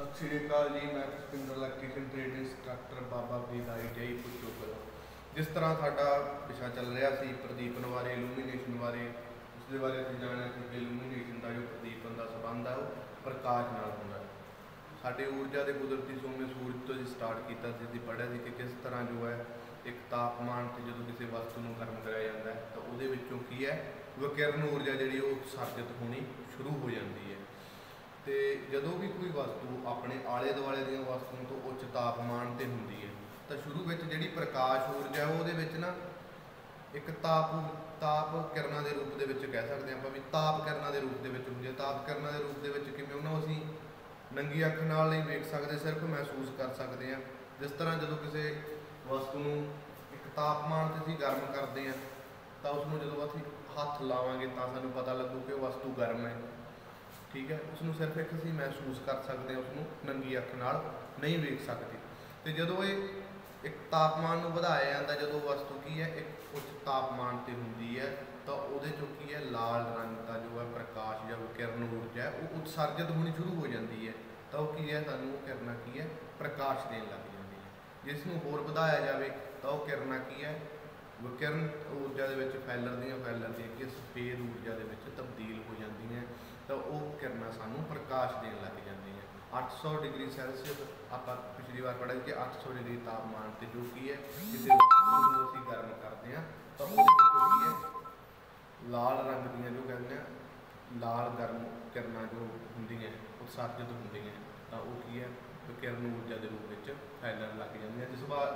सत श्री अकाल जी। मैं पुष्पिंदर इलैक्ट्रीशियन ट्रेड इंस्ट्रक्टर बाबा फरीद ITI पुचोकल। जिस तरह साडा विषय चल रहा सी प्रदीपन बारे इलूमीनेशन बारे उसके बारे असीं जाणिया कि इलूमीनेशन का जो प्रदीपन का संबंध है वो प्रकाश नाल हुंदा है। साडे ऊर्जा के कुदरती सोमे सूरज तो जी स्टार्ट किया असीं पढ़िया सी कि किस तरह जो है एक तापमान से जो किसी वस्तु को गर्म कराया जाता है तो वो विचों की है विकिरण ऊर्जा जी उत्सर्जित होनी शुरू हो जाती है। तो जदों भी कोई वस्तु अपने आले दुआले दी वस्तुओं तो उच्च तापमान पर होंगी है तो शुरू में जी प्रकाश ऊर्जा है वो ना एक ताप किरणों के रूप में कह सकते हैं आप भी ताप किरणों के रूप में होंगी है। ताप किरणों के रूप में किमें उन्होंने असीं नंगी अख नाल नहीं वेख सकते, सिर्फ महसूस कर सकते हैं। जिस तरह जो किसी वस्तु को एक तापमान से असीं गर्म करते हैं तो उसमें जो असीं हथ लावांगे तो सानूं पता लगू कि वस्तु गर्म है, ठीक है। उसनूं सिर्फ एक असीं महसूस कर सकते हैं, उसनूं नंगी अख नाल नहीं वेख सकते। तो जो ये एक तापमान को बढ़ाया जाता जो वस्तु की है एक उच्च तापमान पर होंगी है तो वो की है लाल रंग का जो है प्रकाश या विकिरण ऊर्जा है वो उत्सर्जित होनी शुरू हो जाती है तो वो की है सानू किरणा की है प्रकाश देन लग जाती है। जिसनूं होर बढ़ाया जाए तो वह किरणा की है विकिरण ऊर्जा के फैलदियाँ कि सफेद ऊर्जा के तब्दील हो जाती हैं तो वह किरणा सानू प्रकाश देन लग जाती हैं। 800 डिग्री सैल्सीयस आप पिछली बार पढ़ा कि 800 डिग्री तापमान से जो की है किसी वस्तु को गर्म करते हैं तो वो की है लाल रंग दियाँ जो कहते हैं लाल गर्म किरणा जो होंगी हैं उत्सर्जित होंगी हैं तो वो की है विकिरण ऊर्जा के रूप में फैलन लग जाती है।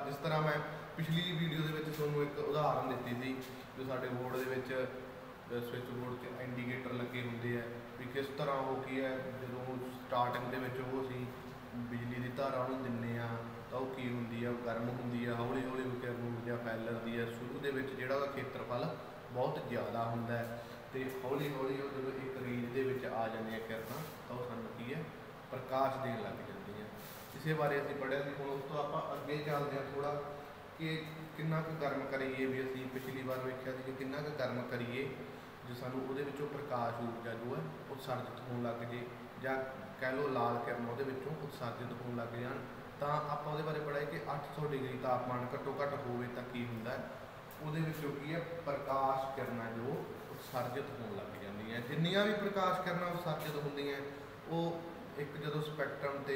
जिस तरह मैं पिछली वीडियो के तुहानूं एक उदाहरण दी थी जो साडे बोर्ड के स्विच बोर्ड से इंडीकेटर लगे होंगे है भी किस तरह वो की है जो स्टार्टिंग के वो असीं बिजली की धारा दिंदे आ तो की होंगी है गर्म होंगी है हौली हौली विकिरण ऊर्जा फैलती है। शुरू के जोड़ा खेत्रफल बहुत ज़्यादा होंदा है तो हौली हौली जो एक रेंज के आ जाए किरणा तो सानूं की है प्रकाश देन लग जाती है। इस बारे असीं पढ़िया सी। हुण उस तो आपां अगे चलदे हां थोड़ा कि किन्ना कुछ गर्म करिए भी असीं पिछली बार वेख्या कि किन्ना कुछ गर्म करिए जो सानूं उहदे विचों प्रकाश ऊर्जा जो है उत्सर्जित होने लग जाए जां कह लो लाल किरण उहदे विचों उत्सर्जित होने लग जान तो आपां उहदे बारे पढ़िया कि 800 डिग्री तापमान घट्टो घट्ट होवे तां की हुंदा है उहदे विचों की है प्रकाश किरणा जो उत्सर्जित होने लग जांदियां। जिन्नियां भी प्रकाश किरणा उत्सर्जित होंदियां वो एक जो स्पैक्ट्रम से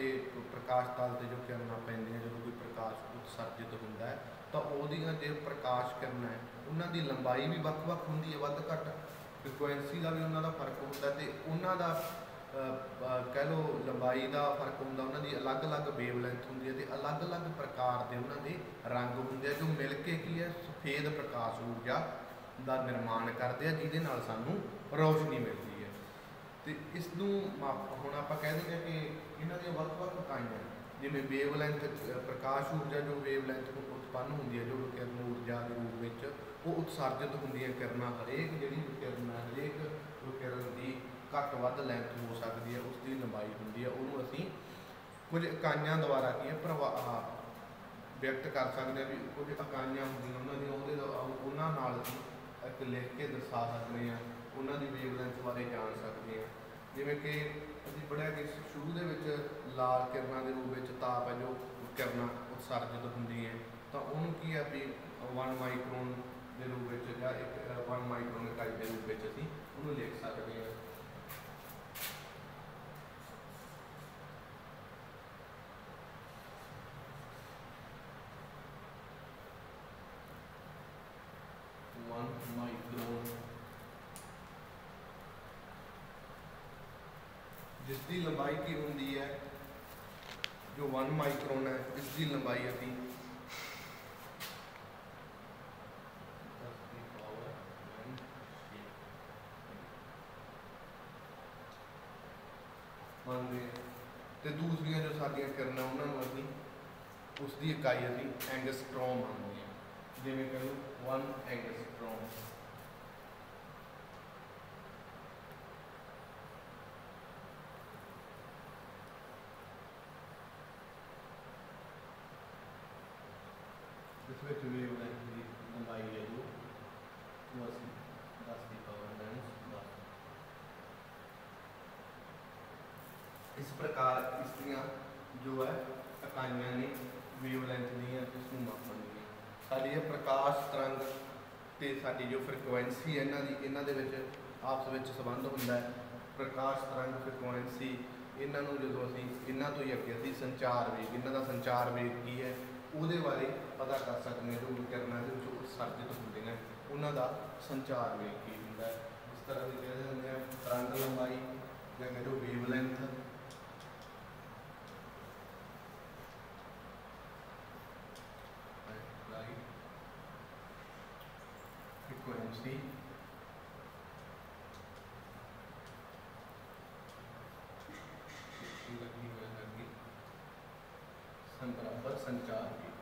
प्रकाश तल से जो किरणा पैंदियां जो कोई प्रकाश उत्सर्जित होंदा है तो वह जो प्रकाश किरण है उन्होंने लंबाई भी वक्-वक् होंदी है वध घट फ्रिक्वेंसी का भी उन्होंने फर्क होंदा है तो उन्होंने कह लो लंबाई का फर्क होंदा उन्होंने अलग अलग वेव लेंथ होंदी है तो अलग अलग प्रकार के उन्होंने रंग होंगे जो मिल के की है सफेद प्रकाश ऊर्जा का निर्माण करते हैं जिहदे नाल सानू रोशनी मिलती है। तो इसनूं हुण आपां कह देंगे कि इन्हां दी वक्-वक् इकाइयां जिवें वेव लेंथ प्रकाश ऊर्जा जो वेव लेंथ उत्पन्न होंदी है जो विकिरण ऊर्जा के रूप में वो उत्सर्जित होंदियां किरणा हरेक जिहड़ी विकिरण है हरेक विकिरण की घट वध लेंथ हो सकती है उसकी लंबाई होंदी है उन्होंने असीं कुछ इकाइयां द्वारा की है प्रवाह व्यक्त कर सकते हैं भी कुछ इकाइयां होंदियां उन्होंने नाल असीं एक लिख के दर्शा सकते हैं उन्होंने वेव लेंथ बारे जान सकते हैं। जिवें कि असीं पढ़िया कि शुरू के लाल किरणा के रूप में ताप है जो किरणा उत्सर्जित होंदी है तो उन्होंने की है भी 1 माइक्रोन के रूप में या एक 1 माइक्रोन इकाई के रूप में असीं उन्होंने लिख सकते हैं। जिसकी लंबाई की होंगी है जो 1 माइक्रोन है इसकी लंबाई अभी 1 तो दूसरिया जो साडियां किरणा उन्होंने अभी उसकी इकाई अभी एंगस्ट्रॉम आती है जिमें कह लो 1 एंगस्ट्रॉम। इस वेव लेंथ की लंबाई है जो 10 की पावर -10। इस प्रकार इसलिए जो है इकाइयां ने वेवलेंथ ਦੀਆਂ ਇਸ ਨੂੰ ਮਾਪਣ ਦੀਆਂ। ਸਾਡੀ ਇਹ ਪ੍ਰਕਾਸ਼ ਤਰੰਗ ਤੇ ਸਾਡੀ ਜੋ ਫ੍ਰੀਕੁਐਂਸੀ ਹੈ ਇਹਨਾਂ ਦੇ ਵਿੱਚ ਆਪਸ ਵਿੱਚ ਸੰਬੰਧ ਹੁੰਦਾ ਹੈ। ਪ੍ਰਕਾਸ਼ ਤਰੰਗ ਫ੍ਰੀਕੁਐਂਸੀ ਇਹਨਾਂ ਨੂੰ ਜਦੋਂ ਅਸੀਂ ਇਹਨਾਂ ਤੋਂ ਹੀ ਅੱਗੇ ਅਸੀਂ ਸੰਚਾਰ ਵੇਗ, ਇਹਨਾਂ ਦਾ ਸੰਚਾਰ ਵੇਗ ਕੀ ਹੈ ਉਹਦੇ ਬਾਰੇ ਪਤਾ ਕਰ ਸਕਦੇ ਹਾਂ। ਜੋ ਵਿਕਿਰਨਾਂ ਦੇ ਵਿੱਚ ਉਤਸਰਜਿਤ ਹੁੰਦੀਆਂ ਉਹਨਾਂ ਦਾ ਸੰਚਾਰ ਵੇਗ ਕੀ ਹੁੰਦਾ ਹੈ। ਇਸ ਤਰ੍ਹਾਂ ਦੀ ਕਹਿੰਦੇ ਹੁੰਦੇ ਆ ਤਰੰਗ ਲੰਬਾਈ ਜਾਂ ਕਹਿ ਲਓ ਵੇਵਲੈਂਥ, ਫ੍ਰੀਕੁਐਂਸੀ, ਬਰਾਬਰ ਸੰਚਾਰ ਵੇਗ।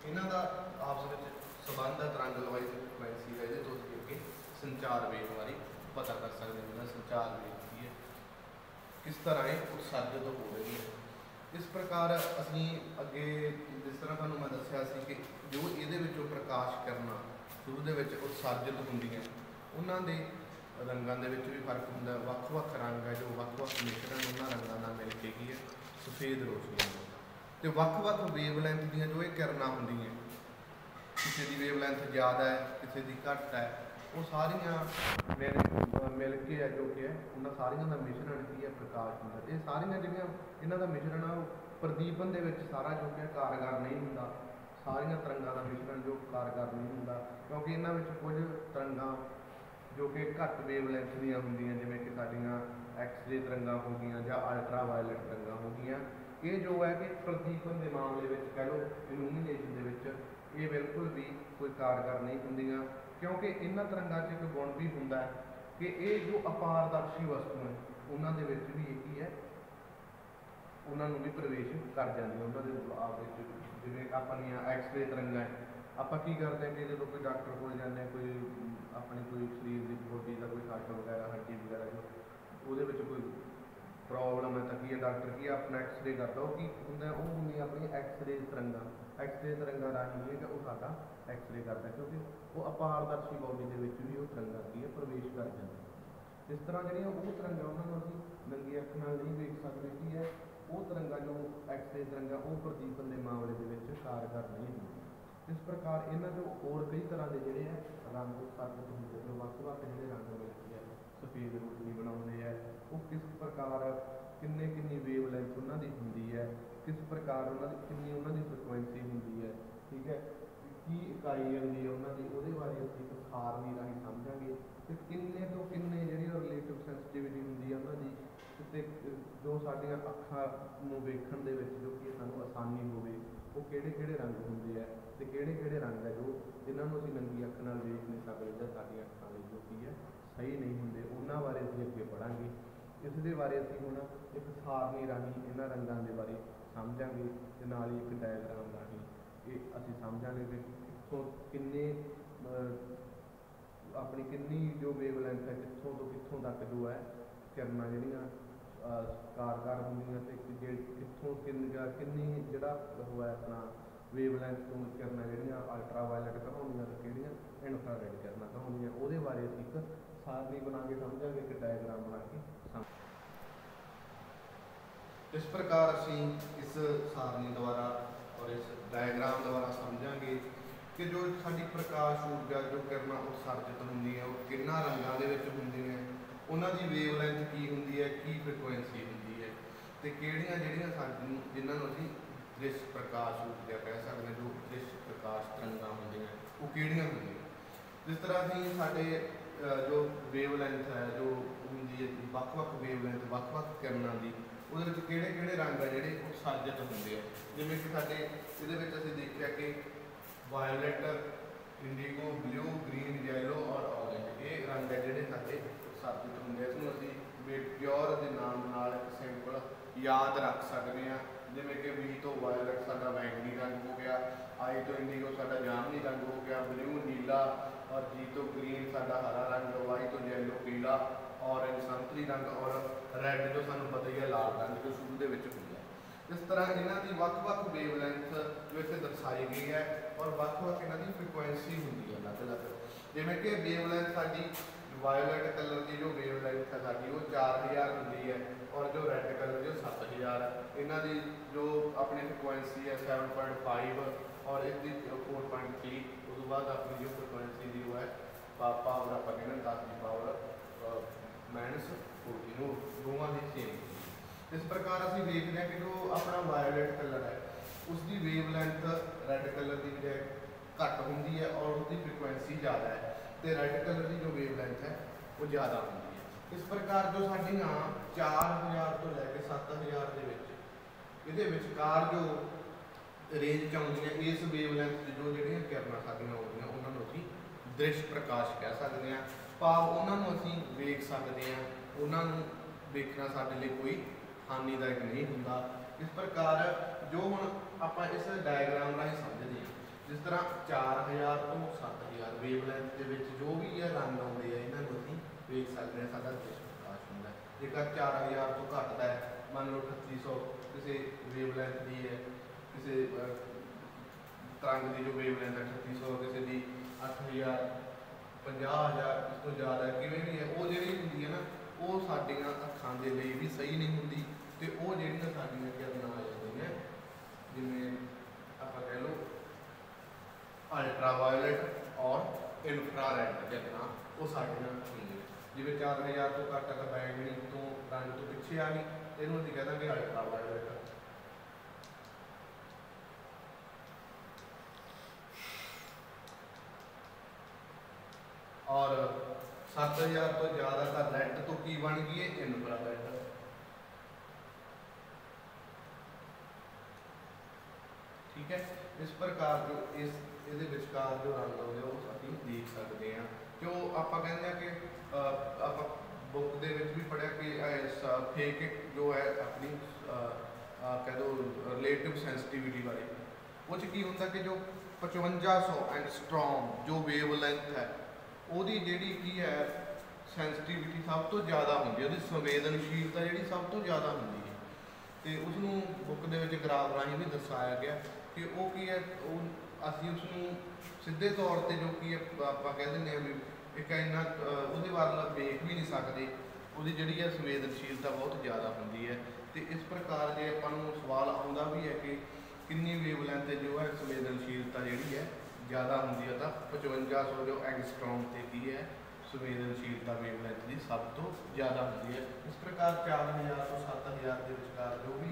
ਇਹਨਾਂ ਦਾ ਆਪਸ ਵਿੱਚ ਸੰਬੰਧ ਹੈ ਤਰੰਗ ਲੰਬਾਈ ਤੇ ਫ੍ਰੀਕੁਐਂਸੀ ਦਾ। ਇਹਦੇ ਤੋਂ ਅਸੀਂ ਅੱਗੇ ਸੰਚਾਰ ਵੇਗ ਬਾਰੇ ਪਤਾ ਕਰ ਸਕਦੇ ਹਾਂ। ਜਿਹੜਾ ਸੰਚਾਰ ਵੇਗ ਕੀ ਹੈ, ਕਿਸ ਤਰ੍ਹਾਂ ਇਹ ਉਤਸਰਜਿਤ ਹੋ ਰਹੀ ਹੈ। ਇਸ ਪ੍ਰਕਾਰ ਅਸੀਂ ਅੱਗੇ ਜਿਸ ਤਰ੍ਹਾਂ ਤੁਹਾਨੂੰ ਮੈਂ ਦੱਸਿਆ ਸੀ ਕਿ ਜੋ ਇਹਦੇ ਵਿੱਚੋਂ ਪ੍ਰਕਾਸ਼ ਕਿਰਨਾਂ ਸ਼ੁਰੂ ਦੇ ਵਿੱਚ ਉਤਸਰਜਿਤ ਹੁੰਦੀਆਂ ਉਹਨਾਂ ਦੇ ਰੰਗਾਂ ਦੇ ਵਿੱਚ ਵੀ ਫਰਕ ਹੁੰਦਾ। ਵੱਖ-ਵੱਖ ਰੰਗ ਹੈ ਜੋ ਵੱਖ-ਵੱਖ ਮਿਸ਼ਰਣ ਉਹਨਾਂ ਰੰਗਾਂ ਨਾਲ ਮਿਲ ਕੇ ਕੀ ਹੈ ਸਫੇਦ ਰੋਸ਼ਨੀ ਤੇ ਵੱਖ-ਵੱਖ ਵੇਵਲੈਂਥ ਦੀਆਂ ਜੋ ਇਹ ਕਿਰਨਾਂ ਹੁੰਦੀਆਂ, ਕਿਸੇ ਦੀ ਵੇਵਲੈਂਥ ਜ਼ਿਆਦਾ ਹੈ ਕਿਸੇ ਦੀ ਘੱਟ ਹੈ, ਉਹ ਸਾਰੀਆਂ ਮਿਲ ਕੇ ਹੈ ਜੋ ਕਿ ਹੈ ਉਹਨਾਂ ਸਾਰੀਆਂ ਦਾ ਮਿਸ਼ਰਣ ਕੀ ਹੈ ਪ੍ਰਕਾਸ਼ ਹੁੰਦਾ। ਇਹ ਸਾਰੀਆਂ ਜਿਹੜੀਆਂ ਇਹਨਾਂ ਦਾ ਮਿਸ਼ਰਣ ਆ ਉਹ ਪ੍ਰਦੀਪਨ ਦੇ ਵਿੱਚ ਸਾਰਾ ਜੋ ਕਿ ਕਾਰਗਰ ਨਹੀਂ ਹੁੰਦਾ। ਸਾਰੀਆਂ ਤਰੰਗਾਂ ਦਾ ਮਿਸ਼ਰਣ ਜੋ ਕਾਰਗਰ ਨਹੀਂ ਹੁੰਦਾ ਕਿਉਂਕਿ ਇਹਨਾਂ ਵਿੱਚ ਕੁਝ ਤਰੰਗਾਂ ਜੋ ਕਿ ਘੱਟ ਵੇਵਲੈਂਥ ਦੀਆਂ ਹੁੰਦੀਆਂ, ਜਿਵੇਂ ਕਿ ਸਾਡੀਆਂ ਐਕਸਰੇ ਤਰੰਗਾਂ ਹੋ ਗਈਆਂ ਜਾਂ ਅਲਟਰਾ ਵਾਇਲਟ ਤਰੰਗਾਂ ਹੋ ਗਈਆਂ। ਇਹ ਜੋ ਹੈ ਕਿ ਪ੍ਰਦੀਪਨ ਦੇ ਮਾਮਲੇ ਵਿੱਚ ਕਹਿ ਲਓ ਇਲੂਮੀਨੇਸ਼ਨ ਦੇ ਵਿੱਚ ਇਹ ਬਿਲਕੁਲ ਵੀ ਕੋਈ ਕਾਰਗਰ ਨਹੀਂ ਹੁੰਦੀਆਂ ਕਿਉਂਕਿ ਇਹਨਾਂ ਤਰੰਗਾਂ 'ਚ ਇੱਕ ਗੁਣ ਵੀ ਹੁੰਦਾ ਹੈ ਕਿ ਇਹ ਜੋ ਅਪਾਰਦਰਸ਼ੀ ਵਸਤੂ ਹੈ ਉਹਨਾਂ ਦੇ ਵਿੱਚ ਵੀ ਇਹ ਕੀ ਹੈ ਉਹਨਾਂ ਨੂੰ ਵੀ ਪ੍ਰਵੇਸ਼ ਕਰ ਜਾਂਦੀਆਂ ਉਹਨਾਂ ਦੇ ਆਪ ਵਿੱਚ। ਜਿਵੇਂ ਆਪਣੀਆਂ ਐਕਸਰੇ ਤਰੰਗਾਂ ਆਪਾਂ ਕੀ ਕਰਦੇ ਹਾਂ ਕਿ ਜਦੋਂ ਕੋਈ ਡਾਕਟਰ ਕੋਲ ਜਾਂਦੇ ਹਾਂ, ਕੋਈ ਆਪਣੀ ਕੋਈ ਸਰੀਰ ਦੀ ਬੋਡੀ ਦਾ ਕੋਈ ਸੱਟ ਵਗੈਰਾ ਹੱਡੀ ਵਗੈਰਾ ਜੋ ਉਹਦੇ ਵਿੱਚ ਕੋਈ ਪ੍ਰੋਬਲਮ ਹੈ ਤਾਂ ਕੀ ਹੈ ਡਾਕਟਰ ਕੀ ਆਪਣਾ ਐਕਸਰੇ ਕਰਦਾ। ਉਹ ਕੀ ਹੁੰਦਾ ਉਹ ਹੁੰਦੀਆਂ ਆਪਣੀ ਐਕਸਰੇ ਤਰੰਗਾਂ। ਐਕਸਰੇ ਤਰੰਗਾਂ ਰਾਹੀਂ ਇਹ ਉਹ ਸਾਡਾ ਐਕਸਰੇ ਕਰਦਾ ਕਿਉਂਕਿ ਉਹ ਅਪਾਰਦਰਸ਼ੀ ਬੋਡੀ ਦੇ ਵਿੱਚ ਵੀ ਉਹ ਤਰੰਗਾਂ ਕੀ ਹੈ ਪ੍ਰਵੇਸ਼ ਕਰ ਜਾਂਦੀਆਂ। ਇਸ ਤਰ੍ਹਾਂ ਜਿਹੜੀਆਂ ਉਹ ਤਰੰਗਾਂ ਉਹਨਾਂ ਨੂੰ ਅਸੀਂ ਨੰਗੀ ਅੱਖ ਨਾਲ ਨਹੀਂ ਵੇਖ ਸਕਦੇ ਕੀ ਹੈ ਉਹ ਤਰੰਗਾਂ ਜੋ ਐਕਸਰੇ ਤਰੰਗਾਂ ਉਹ ਪ੍ਰਦੀਪਨ ਦੇ ਮਾਮਲੇ ਦੇ ਵਿੱਚ ਕਾਰਗਰ ਨਹੀਂ ਹੁੰਦੀਆਂ। ਇਸ ਪ੍ਰਕਾਰ ਇਹਨਾਂ ਤੋਂ ਹੋਰ ਕਈ ਤਰ੍ਹਾਂ ਦੇ ਜਿਹੜੇ ਹੈ ਰੰਗ ਉਤਸਰਜਿਤ ਹੁੰਦੇ ਨੇ। ਵੱਖ-ਵੱਖ ਜਿਹੜੇ ਰੰਗ ਮਿਲਦੇ ਆ ਸਫੇਦ ਰੋਸ਼ਨੀ ਬਣਾਉਂਦੇ ਆ ਉਹ ਕਿਸ ਪ੍ਰਕਾਰ ਕਿੰਨੀ ਵੇਵਲੈਂਥ ਉਹਨਾਂ ਦੀ ਹੁੰਦੀ ਹੈ, ਕਿਸ ਪ੍ਰਕਾਰ ਉਹਨਾਂ ਦੀ ਕਿੰਨੀ ਉਹਨਾਂ ਦੀ ਫ੍ਰੀਕੁਐਂਸੀ ਹੁੰਦੀ ਹੈ, ਠੀਕ ਹੈ, ਕੀ ਇਕਾਈ ਹੁੰਦੀ ਹੈ ਉਹਨਾਂ ਦੀ, ਉਹਦੇ ਬਾਰੇ ਅਸੀਂ ਇੱਕ ਸਾਰਣੀ ਰਾਹੀਂ ਸਮਝਾਂਗੇ। ਤੇ ਕਿੰਨੇ ਤੋਂ ਕਿੰਨੇ ਜਿਹੜੀ ਰਿਲੇਟਿਵ ਸੈਂਸਿਟੀਵਿਟੀ ਹੁੰਦੀ ਹੈ ਉਹਨਾਂ ਦੀ ਤੇ ਜੋ ਸਾਡੀਆਂ ਅੱਖਾਂ ਨੂੰ ਵੇਖਣ ਦੇ ਵਿੱਚ ਜੋ ਕਿ ਸਾਨੂੰ ਆਸਾਨੀ ਹੋਵੇ ਉਹ ਕਿਹੜੇ ਰੰਗ ਹੁੰਦੇ ਆ ਤੇ ਕਿਹੜੇ ਰੰਗ ਹੈ ਜੋ ਜਿਨ੍ਹਾਂ ਨੂੰ ਅਸੀਂ ਨੰਗੀ ਅੱਖ ਨਾਲ ਵੇਖ ਨਹੀਂ ਸਕਦੇ ਜਾਂ ਸਾਡੀਆਂ ਅੱਖਾਂ ਲਈ ਜੋ ਕੀ ਹੈ ਸਹੀ ਨਹੀਂ ਹੁੰਦੇ, ਉਹਨਾਂ ਬਾਰੇ ਅਸੀਂ ਅੱਗੇ ਪੜ੍ਹਾਂਗੇ। ਇਸ ਦੇ ਬਾਰੇ ਅਸੀਂ ਹੁਣ ਇੱਕ ਸਾਰਣੀ ਰਾਹੀਂ ਇਹਨਾਂ ਰੰਗਾਂ ਦੇ ਬਾਰੇ ਸਮਝਾਂਗੇ ਤੇ ਨਾਲ ਹੀ ਇੱਕ ਡਾਇਗਰਾਮ ਰਾਹੀਂ ਇਹ ਅਸੀਂ ਸਮਝਾਂਗੇ ਕਿ ਕਿੱਥੋਂ ਕਿੰਨੇ ਆਪਣੀ ਕਿੰਨੀ ਜੋ ਵੇਵਲੈਂਥ ਹੈ ਕਿੱਥੋਂ ਤੋਂ ਕਿੱਥੋਂ ਤੱਕ ਜੋ ਹੈ ਕਿਰਨਾਂ ਜਿਹੜੀਆਂ ਕਾਰਗਰ ਹੁੰਦੀਆਂ ਤੇ ਕਿੱਥੋਂ ਕਿੰਨੀ ਜਿਹੜਾ ਉਹ ਹੈ ਆਪਣਾ ਵੇਵਲੈਂਥ ਤੋਂ ਕਿਰਨਾਂ ਜਿਹੜੀਆਂ ਅਲਟਰਾ ਵਾਇਲਟ ਕਹਾਉਂਦੀਆਂ ਤੇ ਕਿਹੜੀਆਂ ਇਨਫਰਾਰੈਡ ਕਿਰਨਾਂ ਕਹਾਉਂਦੀਆਂ, ਉਹਦੇ ਬਾਰੇ ਅਸੀਂ ਇੱਕ ਸਾਰਣੀ ਬਣਾ ਕੇ ਸਮਝਾਂਗੇ, ਇੱਕ ਡਾਇਗਰਾਮ ਬਣਾ ਕੇ ਇਸ ਪ੍ਰਕਾਰ ਅਸੀਂ ਇਸ ਸਾਰਣੀ ਦੁਆਰਾ ਔਰ ਇਸ ਡਾਇਗਰਾਮ ਦੁਆਰਾ ਸਮਝਾਂਗੇ ਕਿ ਜੋ ਸਾਡੀ ਪ੍ਰਕਾਸ਼ ਊਰਜਾ ਜੋ ਕਿਰਨਾਂ ਉਤਸਰਜਿਤ ਹੁੰਦੀ ਹੈ ਉਹ ਕਿੰਨਾਂ ਰੰਗਾਂ ਦੇ ਵਿੱਚ ਹੁੰਦੀਆਂ, ਉਹਨਾਂ ਦੀ ਵੇਵਲੈਂਥ ਕੀ ਹੁੰਦੀ ਹੈ, ਕੀ ਫ੍ਰੀਕੁਐਂਸੀ ਹੁੰਦੀ ਹੈ ਤੇ ਕਿਹੜੀਆਂ ਜਿਹੜੀਆਂ ਸਾਨੂੰ ਜਿਨ੍ਹਾਂ ਨੂੰ ਅਸੀਂ ਦ੍ਰਿਸ਼ ਪ੍ਰਕਾਸ਼ ਊਰਜਾ ਕਹਿ ਸਕਦੇ ਹਾਂ, ਜੋ ਦ੍ਰਿਸ਼ ਪ੍ਰਕਾਸ਼ ਤਰੰਗਾਂ ਹੁੰਦੀਆਂ ਉਹ ਕਿਹੜੀਆਂ ਹੁੰਦੀਆਂ। ਜਿਸ ਤਰ੍ਹਾਂ ਅਸੀਂ ਸਾਡੇ ਜੋ ਵੇਵਲੈਂਥ ਹੈ ਜੋ ਹੁੰਦੀ ਹੈ ਵੱਖ-ਵੱਖ ਵੇਵਲੈਂਥ ਵੱਖ-ਵੱਖ ਕਿਰਨਾਂ ਦੀ ਉਹਦੇ ਵਿੱਚ ਕਿਹੜੇ ਰੰਗ ਆ ਜਿਹੜੇ ਉਤਸਰਜਿਤ ਹੁੰਦੇ ਆ। ਜਿਵੇਂ ਕਿ ਸਾਡੇ ਇਹਦੇ ਵਿੱਚ ਅਸੀਂ ਦੇਖਿਆ ਕਿ violet, indigo, blue, green, yellow ਔਰ ਔਰੇਂਜ ਇਹ ਰੰਗ ਹੈ ਜਿਹੜੇ ਸਾਡੇ ਉਤਸਰਜਿਤ ਹੁੰਦੇ ਆ। ਇਸ ਨੂੰ ਅਸੀਂ ਵੇਟਿਓਰ ਦੇ ਨਾਮ ਨਾਲ ਸਿੰਪਲ ਯਾਦ ਰੱਖ ਸਕਦੇ ਹਾਂ। ਜਿਵੇਂ ਕਿ V ਤੋਂ ਵਾਇਲਟ ਸਾਡਾ ਬੈਂਗਨੀ ਰੰਗ ਹੋ ਗਿਆ, I ਤੋਂ ਇੰਡੀਗੋ ਸਾਡਾ ਜਾਮਨੀ ਰੰਗ ਹੋ ਗਿਆ, ਬਲੂ ਨੀਲਾ ਔਰ G ਤੋਂ ਗ੍ਰੀਨ ਸਾਡਾ ਹਰਾ ਰੰਗ, Y ਤੋਂ ਯੈਲੋ ਪੀਲਾ, ਔਰੇਂਜ ਸੰਤਰੀ ਰੰਗ ਔਰ ਰੈੱਡ ਜੋ ਸਾਨੂੰ ਪਤਾ ਹੀ ਹੈ ਲਾਲ ਰੰਗ ਜੋ ਸ਼ੁਰੂ ਦੇ ਵਿੱਚ ਹੁੰਦਾ। ਇਸ ਤਰ੍ਹਾਂ ਇਹਨਾਂ ਦੀ ਵੱਖ-ਵੱਖ ਵੇਵਲੈਂਥ ਜੋ ਇੱਥੇ ਦਰਸਾਈ ਗਈ ਹੈ ਔਰ ਵੱਖ-ਵੱਖ ਇਹਨਾਂ ਦੀ ਫ੍ਰੀਕੁਐਂਸੀ ਹੁੰਦੀ ਹੈ ਅਲੱਗ-ਅਲੱਗ। ਜਿਵੇਂ ਕਿ ਵੇਵਲੈਂਥ ਸਾਡੀ ਵਾਇਲਟ ਕਲਰ ਦੀ ਜੋ ਵੇਵਲੈਂਥ ਹੈ ਸਾਡੀ ਉਹ 4000 ਹੁੰਦੀ ਹੈ ਔਰ ਜੋ ਰੈੱਡ इन्हां दी जो अपनी फ्रिक्वेंसी है 7.5 और इसकी 4.3, उस तो बाद अपनी जो फ्रिक्वेंसी की वो है पावर आप कहते 10 की पावर -14 दोवां की सेम। इस प्रकार असीं देखते हैं कि जो अपना वायोलेट कलर है उसकी वेवलैंथ रैड कलर की बजाय घट होंगी है और उसकी फ्रिक्वेंसी ज़्यादा है, तो रैड कलर की जो वेवलैंथ है वो ज़्यादा होंगी है। इस प्रकार जो साड़ियाँ 4000 तो लैके 7000 के ये विचकार जो रेंज च आउंदियां इस वेवलैंथ जो जिहड़ियां किरणां साडीआं आउंदियां उन्हां नूं असीं दृश्य प्रकाश कह सकते हैं। भाव उन्हां नूं असीं वेख सकते हैं, उन्हां नूं देखना साडे लई कोई हानिदायक नहीं हुंदा। इस प्रकार जो हुण आपां इस डायग्राम राहीं समझदे हैं, जिस तरह 4000 तो 7000 वेवलैंथ के विच जो भी ये रंग आउंदे हैं इन्हां नूं असीं वेख सकते हैं, साडा दृश्य प्रकाश हुंदा है। जेकर 4000 तो घटदा है, मान लो 3800 किसी वेवलैंथ की है, किसी तरंग की जो वेवलैंथ है 3800, किसी की 8000 50000 इस तो ज़्यादा किवें भी है, वो जिहड़ी हुंदी है ना वो साडीआं अखां दे लई भी सही नहीं हुंदी, ते वो जिहड़ियां साडीआं किरणां आ जांदियां जिवें आपां कह लो अल्ट्रावायलट और इनफ्रारैड किरणां वो साडीआं हुंदियां। जिवें 4000 तो घट अगर बैंगनी तो रंग तो पिछे आ गई, इहनूं असीं कह दांगे अल्ट्रावायलट। और 7000 तो ज़्यादा का रैड तो की बन गई है इनफ्रारैड। ठीक है, इस प्रकार जो इस विचकार जो रंग आउंदे वो असीं देख सकते हैं। जो आप कहते हैं कि आप बुक दे विच भी पढ़िया कि फेक जो है अपनी कह दो रिलेटिव सेंसिटिविटी वाली वो की होंदा कि जो 5500 एंगस्ट्रॉम जो वेवलैंथ है ਉਹਦੀ ਜਿਹੜੀ ਕੀ है सेंसिटिविटी सब तो ज़्यादा होंगी, ਉਹਦੀ संवेदनशीलता ਜਿਹੜੀ सब तो ज़्यादा होंगी है। तो उसनूं बुक ਦੇ ਵਿੱਚ ग्राफ राही भी दर्शाया गया कि वो की है असीं उसनूं सीधे तौर पर जो की है आपां कह दिंदे हैं भी एक इन्ना ਉਹਦੇ ਵੱਲ ਵੇਖ भी नहीं सकते, ਉਹਦੀ ਜਿਹੜੀ है संवेदनशीलता बहुत ज़्यादा होंगी है। तो इस प्रकार जे आपां नूं सवाल आउंदा भी है कि कितनी वेवलैंथ जो है संवेदनशीलता जी है ज़्यादा होंगी है, तो 5500 जो एंगस्ट्रॉम से की है संवेदनशीलता वेवलैंथ की सब तो ज़्यादा होंगी है। इस प्रकार 4000 तो 7000 के विचकार जो भी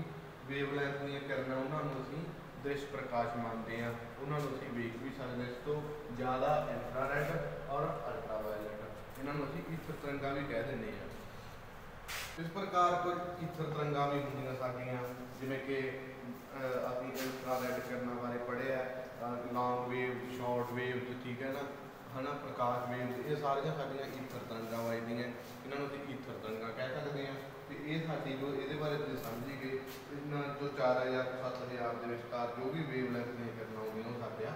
वेवलैंथ दी किरणां उन्होंने असीं दृश्य प्रकाश मानते हैं, उन्होंने असीं वेख भी सकते। इस तो ज़्यादा इंफ्रारैड और अल्ट्रावायलट इन्होंने असीं ईथर तरंगां भी कह दिंदे हैं। इस प्रकार कुछ ईथर तरंगां भी होंदियां साडीआं जिवें कि असीं इंफ्रारैड किरणां बारे पढ़िया लॉन्ग वेव शॉर्ट वेव, ठीक है ना, है ना, प्रकाश वेव, ये सारिया साडियां ईथर तरंगां वजदियां, इन्होंने असीं ईथर तरंगां कह सकते हैं। तो ये साडी जो ये बारे तुसीं समझ गए, इन्हां जो 4000 तो 7000 के विचकार जो भी वेवलैंथ दी किरणां होंदियां वो साडा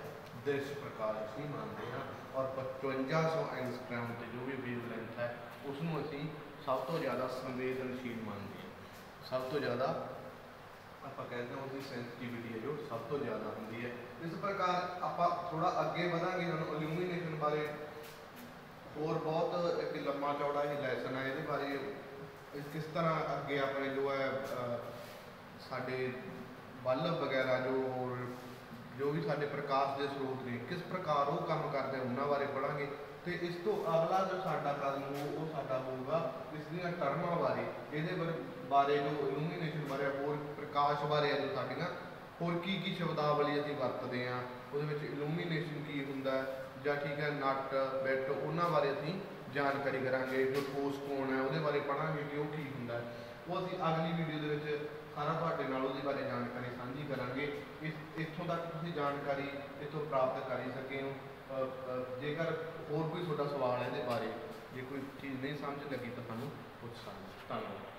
दृश्य प्रकाश असीं मानते हैं। और 5500 एंगस्ट्रॉम से जो भी वेवलैंथ है उसनूं असीं सब तो ज़्यादा संवेदनशील मानते हैं, सब तो ज़्यादा आप कहते हैं उसकी सेंसिटिविटी है जो सब तो ज़्यादा होंगी है। इस प्रकार आप थोड़ा अगे बढ़ांगे हम इल्यूमीनेशन बारे और बहुत एक लम्मा चौड़ा ही लैसन है ये बारे किस तरह अगे अपने जो है साढ़े बल्ब वगैरह जो भी साढ़े प्रकाश के स्रोत ने किस प्रकार वो काम करते हैं उन्होंने बारे पढ़ांगे। तो इस तो अगला जो साडा कदम वो साडा होगा इसदियां टर्मां बारे, ये बारे जो इल्यूमीनेशन बारे होर प्रकाश बारे जो साडियां होर की शब्दावली असीं वरतदे हां, उहदे विच इल्यूमीनेशन की हुंदा जां ठीक है नट बिट उन्हां बारे असीं जानकारी करांगे। जो ठोस कोण है उहदे बारे पढ़ांगे कि वो की हुंदा वो असीं अगली वीडियो दे विच सारा तुहाडे नाल उहदे बारे जानकारी साझी करांगे। इत्थों तक तुसीं जानकारी इत्थों प्राप्त कर ही सके हो। जेकर होर कोई तुहाडा सवाल है इहदे बारे, जे कोई चीज़ नहीं समझ लगी तो सानूं पुछ सकदे। धन्नवाद।